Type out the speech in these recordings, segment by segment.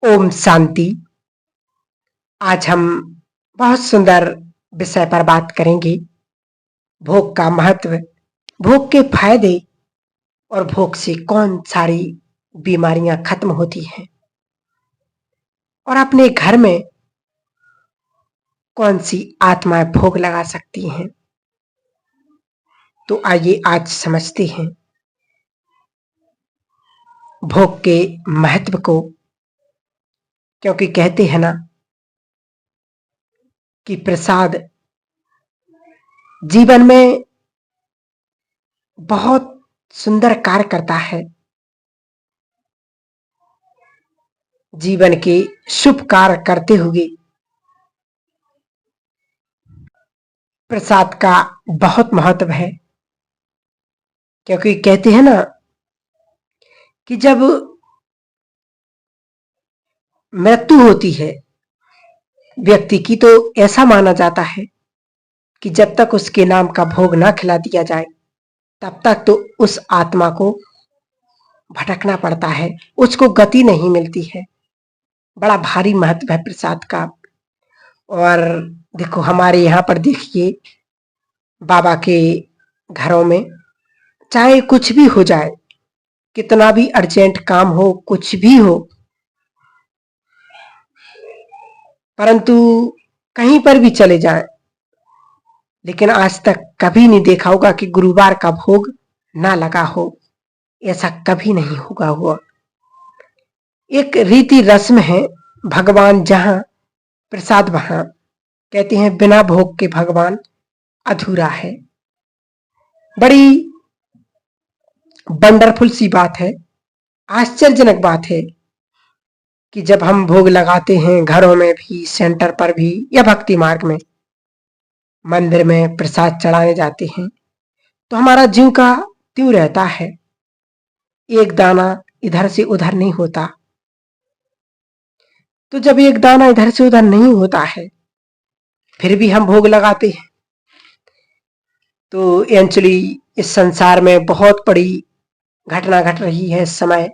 ओम शांति। आज हम बहुत सुंदर विषय पर बात करेंगे। भोग का महत्व, भोग के फायदे और भोग से कौन सारी बीमारियां खत्म होती हैं और अपने घर में कौन सी आत्माएं भोग लगा सकती हैं। तो आइए आज समझते हैं भोग के महत्व को। क्योंकि कहते हैं ना कि प्रसाद जीवन में बहुत सुंदर कार्य करता है। जीवन के शुभ कार्य करते हुए प्रसाद का बहुत महत्व है। क्योंकि कहते हैं ना कि जब मृत्यु होती है व्यक्ति की, तो ऐसा माना जाता है कि जब तक उसके नाम का भोग ना खिला दिया जाए तब तक तो उस आत्मा को भटकना पड़ता है, उसको गति नहीं मिलती है। बड़ा भारी महत्व है प्रसाद का। और देखो हमारे यहाँ पर देखिए बाबा के घरों में चाहे कुछ भी हो जाए, कितना भी अर्जेंट काम हो, कुछ भी हो, परंतु कहीं पर भी चले जाएं, लेकिन आज तक कभी नहीं देखा होगा कि गुरुवार का भोग ना लगा हो। ऐसा कभी नहीं होगा हुआ। एक रीति रस्म है, भगवान जहां प्रसाद वहां। कहते हैं बिना भोग के भगवान अधूरा है। बड़ी वंडरफुल सी बात है, आश्चर्यजनक बात है कि जब हम भोग लगाते हैं घरों में भी, सेंटर पर भी या भक्ति मार्ग में, मंदिर में प्रसाद चढ़ाने जाते हैं, तो हमारा जीव का त्यों रहता है। एक दाना इधर से उधर नहीं होता। तो जब एक दाना इधर से उधर नहीं होता है फिर भी हम भोग लगाते हैं, तो एक्चुअली इस संसार में बहुत बड़ी घटना घट रही है इस समय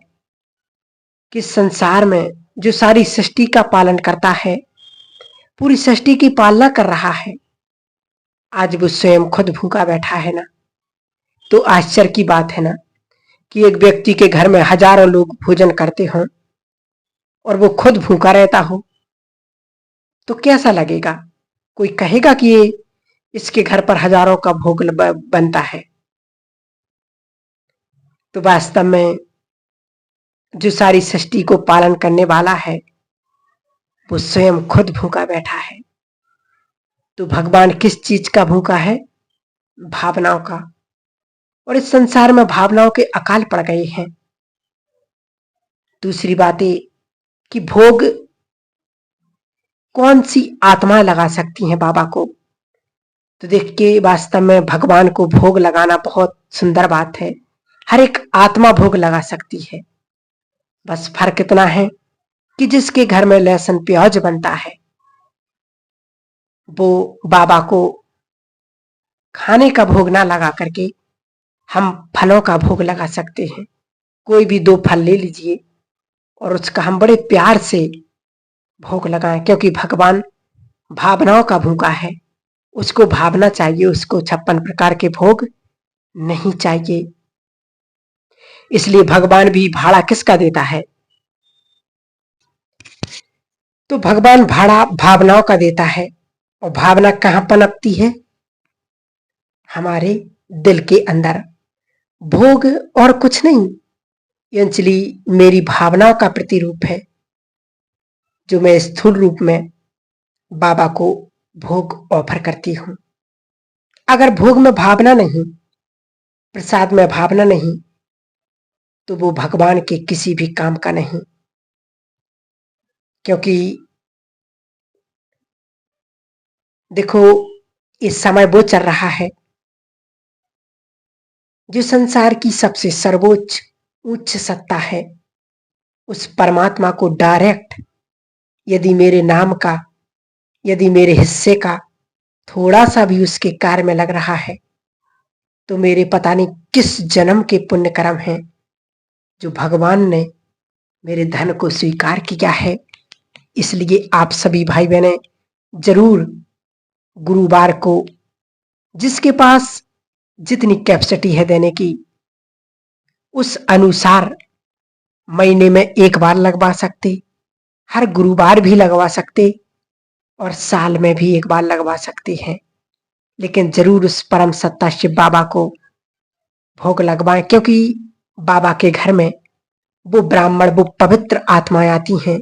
कि संसार में जो सारी सृष्टि का पालन करता है, पूरी सृष्टि की पालना कर रहा है, आज वो स्वयं खुद भूखा बैठा है ना। तो आश्चर्य की बात है ना कि एक व्यक्ति के घर में हजारों लोग भोजन करते हों और वो खुद भूखा रहता हो, तो कैसा लगेगा। कोई कहेगा कि ये इसके घर पर हजारों का भोग बनता है। तो वास्तव में जो सारी सृष्टि को पालन करने वाला है वो स्वयं खुद भूखा बैठा है। तो भगवान किस चीज का भूखा है? भावनाओं का। और इस संसार में भावनाओं के अकाल पड़ गए हैं। दूसरी बात है कि भोग कौन सी आत्मा लगा सकती हैं बाबा को। तो देखिए वास्तव में भगवान को भोग लगाना बहुत सुंदर बात है। हर एक आत्मा भोग लगा सकती है। बस फर्क इतना है कि जिसके घर में लहसुन प्याज बनता है वो बाबा को खाने का भोग ना लगा करके हम फलों का भोग लगा सकते हैं। कोई भी 2 फल ले लीजिए और उसका हम बड़े प्यार से भोग लगाएं, क्योंकि भगवान भावनाओं का भूखा है। उसको भावना चाहिए, उसको 56 प्रकार के भोग नहीं चाहिए। इसलिए भगवान भी भाड़ा किसका देता है? तो भगवान भाड़ा भावनाओं का देता है। और भावना कहां पनपती है? हमारे दिल के अंदर। भोग और कुछ नहीं, एक्चुअली मेरी भावनाओं का प्रतिरूप है, जो मैं स्थूल रूप में बाबा को भोग ऑफर करती हूं। अगर भोग में भावना नहीं, प्रसाद में भावना नहीं, तो वो भगवान के किसी भी काम का नहीं। क्योंकि देखो इस समय वो चल रहा है जो संसार की सबसे सर्वोच्च उच्च सत्ता है, उस परमात्मा को डायरेक्ट यदि मेरे नाम का, यदि मेरे हिस्से का थोड़ा सा भी उसके कार्य में लग रहा है, तो मेरे पता नहीं किस जन्म के पुण्य कर्म हैं जो भगवान ने मेरे धन को स्वीकार किया है। इसलिए आप सभी भाई बहनें जरूर गुरुवार को जिसके पास जितनी कैपेसिटी है देने की उस अनुसार महीने में एक बार लगवा सकते, हर गुरुवार भी लगवा सकते और साल में भी एक बार लगवा सकते हैं। लेकिन जरूर उस परम सत्ता शिव बाबा को भोग लगवाएं, क्योंकि बाबा के घर में वो ब्राह्मण, वो पवित्र आत्माएं आती हैं।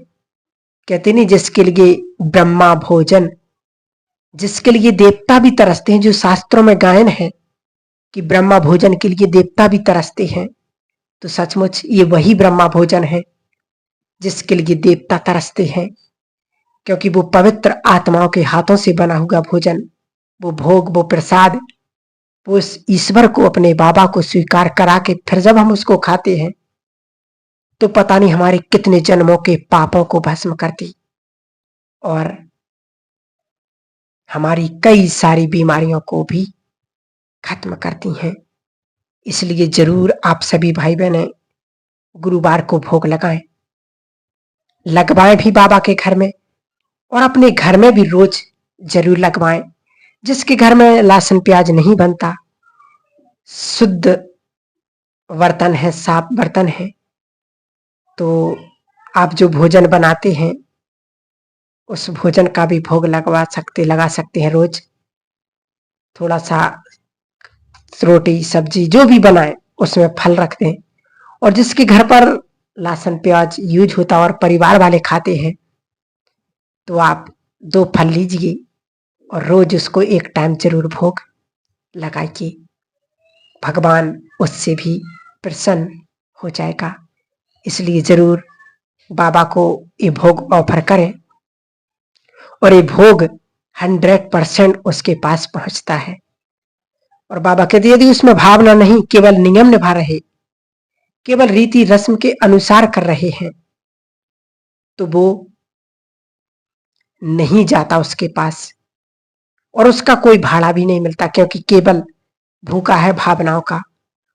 कहते नहीं, जिसके लिए ब्रह्मा भोजन, जिसके लिए देवता भी तरसते हैं, जो शास्त्रों में गायन है कि ब्रह्मा भोजन के लिए देवता भी तरसते हैं, तो सचमुच ये वही ब्रह्मा भोजन है जिसके लिए देवता तरसते हैं। क्योंकि वो पवित्र आत्माओं के हाथों से बना हुआ भोजन, वो भोग, वो प्रसाद, वो उस ईश्वर को, अपने बाबा को स्वीकार करा के फिर जब हम उसको खाते हैं तो पता नहीं हमारे कितने जन्मों के पापों को भस्म करती और हमारी कई सारी बीमारियों को भी खत्म करती हैं। इसलिए जरूर आप सभी भाई बहनें गुरुवार को भोग लगाएं, लगवाएं भी बाबा के घर में और अपने घर में भी रोज जरूर लगवाएं। जिसके घर में लहसुन प्याज नहीं बनता, शुद्ध बर्तन है, साफ बर्तन है, तो आप जो भोजन बनाते हैं उस भोजन का भी भोग लगा सकते हैं। रोज थोड़ा सा रोटी सब्जी जो भी बनाए उसमें फल रख दें। और जिसके घर पर लहसुन प्याज यूज होता और परिवार वाले खाते हैं तो आप 2 फल लीजिए और रोज उसको एक टाइम जरूर भोग लगाइए। भगवान उससे भी प्रसन्न हो जाएगा। इसलिए जरूर बाबा को ये भोग ऑफर करें और ये भोग 100% उसके पास पहुंचता है। और बाबा कहते यदि उसमें भावना नहीं, केवल नियम निभा रहे, केवल रीति रस्म के अनुसार कर रहे हैं, तो वो नहीं जाता उसके पास और उसका कोई भाड़ा भी नहीं मिलता, क्योंकि केवल भूखा है भावनाओं का।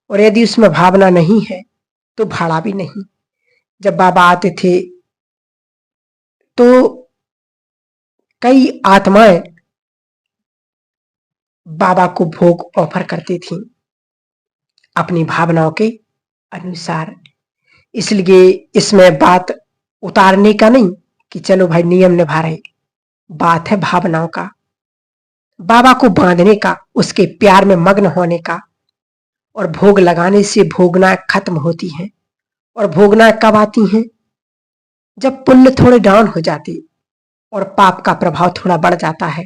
और यदि उसमें भावना नहीं है तो भाड़ा भी नहीं। जब बाबा आते थे तो कई आत्माएं बाबा को भोग ऑफर करती थी अपनी भावनाओं के अनुसार। इसलिए इसमें बात उतारने का नहीं कि चलो भाई नियम निभा रहे, बात है भावनाओं का, बाबा को बांधने का, उसके प्यार में मग्न होने का। और भोग लगाने से भोगना खत्म होती है। और भोगना कब आती हैं? जब पुण्य थोड़े डाउन हो जाती और पाप का प्रभाव थोड़ा बढ़ जाता है,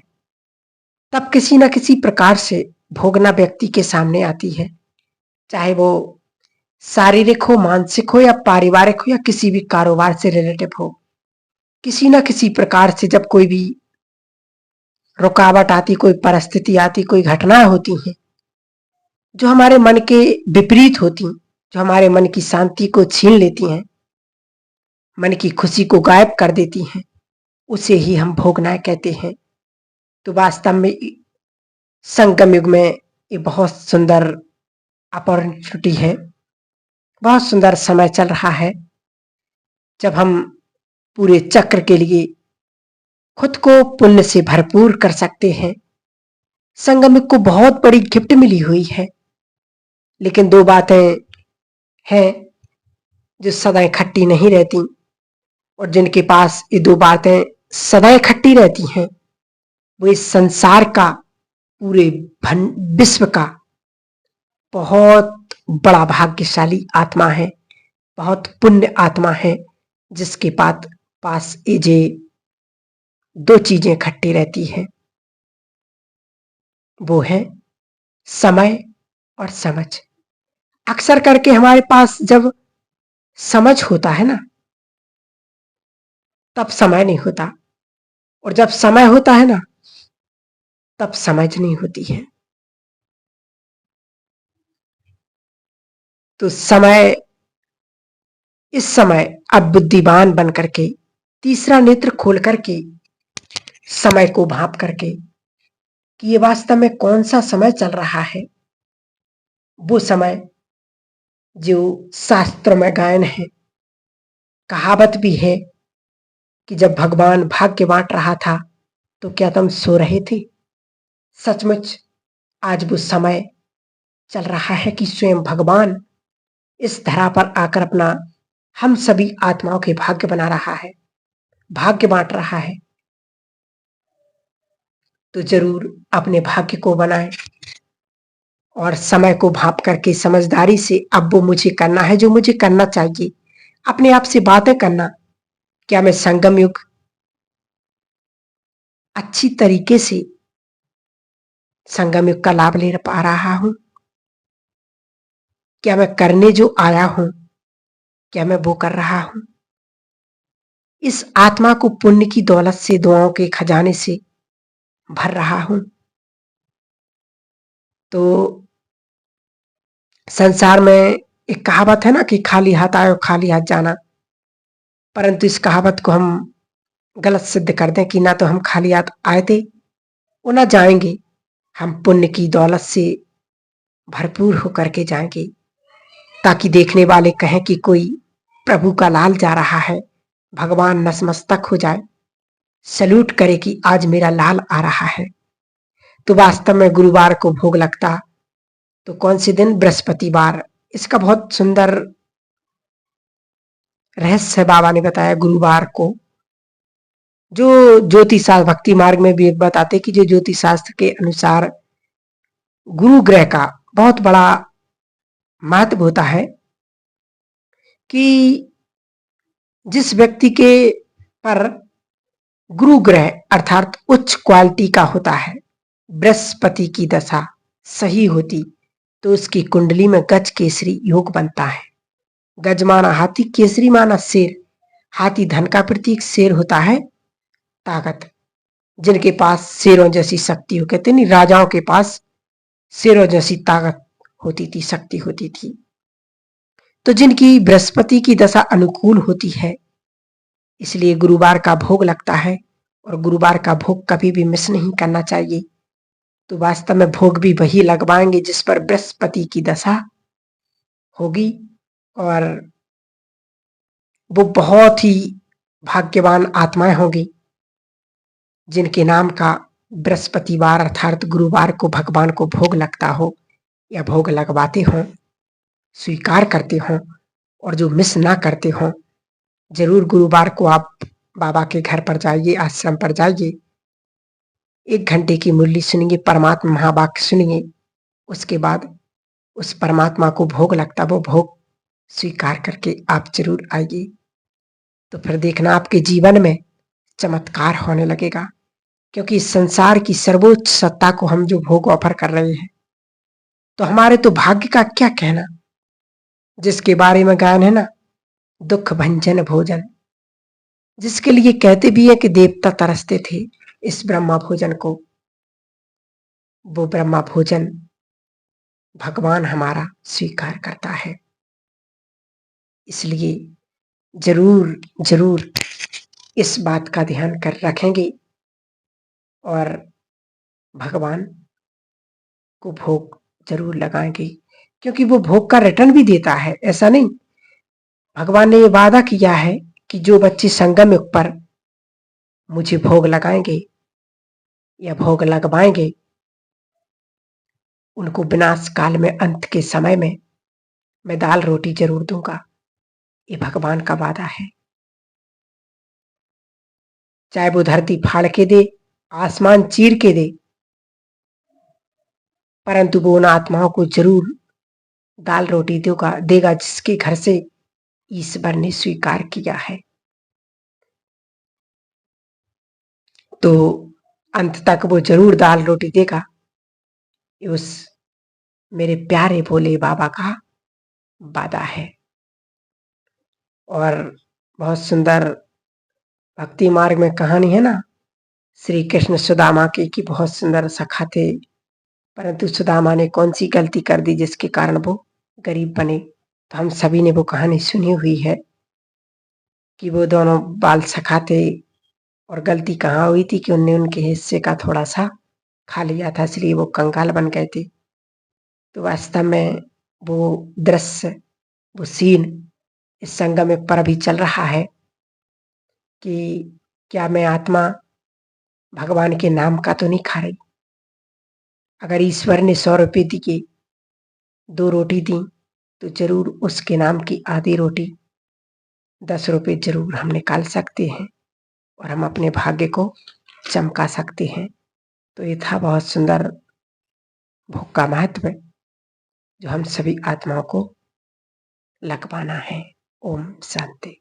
तब किसी न किसी प्रकार से भोगना व्यक्ति के सामने आती है। चाहे वो शारीरिक हो, मानसिक हो या पारिवारिक हो या किसी भी कारोबार से रिलेटिव हो, किसी न किसी प्रकार से जब कोई भी रुकावट आती, कोई परिस्थिति आती, कोई घटनाएं होती हैं जो हमारे मन के विपरीत होती, जो हमारे मन की शांति को छीन लेती हैं, मन की खुशी को गायब कर देती हैं, उसे ही हम भोगना कहते हैं। तो वास्तव में संगम युग में ये बहुत सुंदर अपॉर्चुनिटी है, बहुत सुंदर समय चल रहा है जब हम पूरे चक्र के लिए खुद को पुण्य से भरपूर कर सकते हैं। संगम युग को बहुत बड़ी गिफ्ट मिली हुई है, लेकिन 2 बातें हैं जो सदा इकट्ठी नहीं रहती। और जिनके पास ये 2 बातें सदा इकट्ठी रहती हैं वो इस संसार का, पूरे विश्व का बहुत बड़ा भाग्यशाली आत्मा है, बहुत पुण्य आत्मा है, जिसके पास ये 2 चीजें इकट्ठी रहती हैं, वो है समय और समझ। अक्सर करके हमारे पास जब समझ होता है ना, तब समय नहीं होता, और जब समय होता है ना, तब समझ नहीं होती है। तो समय, इस समय अब बुद्धिमान बन करके, तीसरा नेत्र खोल करके, समय को भांप करके कि ये वास्तव में कौन सा समय चल रहा है, वो समय जो शास्त्र में गायन है कहावत भी है कि जब भगवान भाग्य बांट रहा था तो क्या तुम सो रहे थे? सचमुच आज वो समय चल रहा है कि स्वयं भगवान इस धरा पर आकर अपना हम सभी आत्माओं के भाग्य बना रहा है, भाग्य बांट रहा है। तो जरूर अपने भाग्य को बनाएं और समय को भाप करके समझदारी से अब वो मुझे करना है जो मुझे करना चाहिए। अपने आप से बातें करना, क्या मैं संगम युग अच्छी तरीके से संगम युग का लाभ ले पा रहा हूं? क्या मैं करने जो आया हूं, क्या मैं वो कर रहा हूं? इस आत्मा को पुण्य की दौलत से, दुआओं के खजाने से भर रहा हूं? तो संसार में एक कहावत है ना कि खाली हाथ आए और खाली हाथ जाना, परंतु इस कहावत को हम गलत सिद्ध कर दें कि ना तो हम खाली हाथ आए थे और ना जाएंगे। हम पुण्य की दौलत से भरपूर होकर के जाएंगे, ताकि देखने वाले कहें कि कोई प्रभु का लाल जा रहा है, भगवान नतमस्तक हो जाए, सल्यूट करे कि आज मेरा लाल आ रहा है। तो वास्तव में गुरुवार को भोग लगता तो कौन से दिन? बृहस्पतिवार। इसका बहुत सुंदर रहस्य बाबा ने बताया। गुरुवार को जो ज्योतिष शास्त्र, भक्ति मार्ग में भी बताते कि जो ज्योतिष शास्त्र के अनुसार गुरु ग्रह का बहुत बड़ा महत्व होता है कि जिस व्यक्ति के पर गुरु ग्रह अर्थात उच्च क्वालिटी का होता है, बृहस्पति की दशा सही होती तो उसकी कुंडली में गज केसरी योग बनता है। गज माना हाथी, केसरी माना शेर। हाथी धन का प्रतीक, शेर होता है ताकत। जिनके पास शेरों जैसी शक्ति हो, कहते नहीं राजाओं के पास शेरों जैसी ताकत होती थी, शक्ति होती थी। तो जिनकी बृहस्पति की दशा अनुकूल होती है, इसलिए गुरुवार का भोग लगता है और गुरुवार का भोग कभी भी मिस नहीं करना चाहिए। तो वास्तव में भोग भी वही लगवाएंगे जिस पर बृहस्पति की दशा होगी, और वो बहुत ही भाग्यवान आत्माएं होंगी जिनके नाम का बृहस्पतिवार अर्थात गुरुवार को भगवान को भोग लगता हो या भोग लगवाते हो, स्वीकार करते हो और जो मिस ना करते हो। जरूर गुरुवार को आप बाबा के घर पर जाइए, आश्रम पर जाइए, 1 घंटे की मुरली सुनिए, परमात्मा महावाक्य सुनिए, उसके बाद उस परमात्मा को भोग लगता, वो भोग स्वीकार करके आप जरूर आइए। तो फिर देखना आपके जीवन में चमत्कार होने लगेगा, क्योंकि इस संसार की सर्वोच्च सत्ता को हम जो भोग ऑफर कर रहे हैं, तो हमारे तो भाग्य का क्या कहना, जिसके बारे में गायन है ना, दुख भंजन भोजन, जिसके लिए कहते भी है कि देवता तरसते थे इस ब्रह्मा भोजन को। वो ब्रह्मा भोजन भगवान हमारा स्वीकार करता है। इसलिए जरूर जरूर इस बात का ध्यान कर रखेंगे और भगवान को भोग जरूर लगाएंगे, क्योंकि वो भोग का रिटर्न भी देता है। ऐसा नहीं, भगवान ने ये वादा किया है कि जो बच्चे संगम युग पर मुझे भोग लगाएंगे या भोग लगवाएंगे, उनको विनाश काल में, अंत के समय में मैं दाल रोटी जरूर दूंगा। ये भगवान का वादा है। चाहे वो धरती फाड़ के दे, आसमान चीर के दे, परंतु वो उन आत्माओं को जरूर दाल रोटी देगा जिसके घर से ईश्वर ने स्वीकार किया है। तो अंत तक वो जरूर दाल रोटी देगा। उस मेरे प्यारे भोले बाबा का वादा है। और बहुत सुंदर भक्ति मार्ग में कहानी है ना, श्री कृष्ण सुदामा की बहुत सुंदर सखा थे, परंतु सुदामा ने कौन सी गलती कर दी जिसके कारण वो गरीब बने। तो हम सभी ने वो कहानी सुनी हुई है कि वो दोनों बाल सखा थे और गलती कहाँ हुई थी कि उनने उनके हिस्से का थोड़ा सा खा लिया था, इसलिए वो कंगाल बन गए थे। तो वास्तव में वो दृश्य, वो सीन इस संगम में पर भी चल रहा है कि क्या मैं आत्मा भगवान के नाम का तो नहीं खा रही। अगर ईश्वर ने 100 रुपये दी के 2 रोटी दी तो जरूर उसके नाम की आधी रोटी 10 रुपये जरूर हम निकाल सकते हैं और हम अपने भाग्य को चमका सकते हैं। तो ये था बहुत सुंदर भोग का महत्व जो हम सभी आत्माओं को लगवाना है। ओम शांति।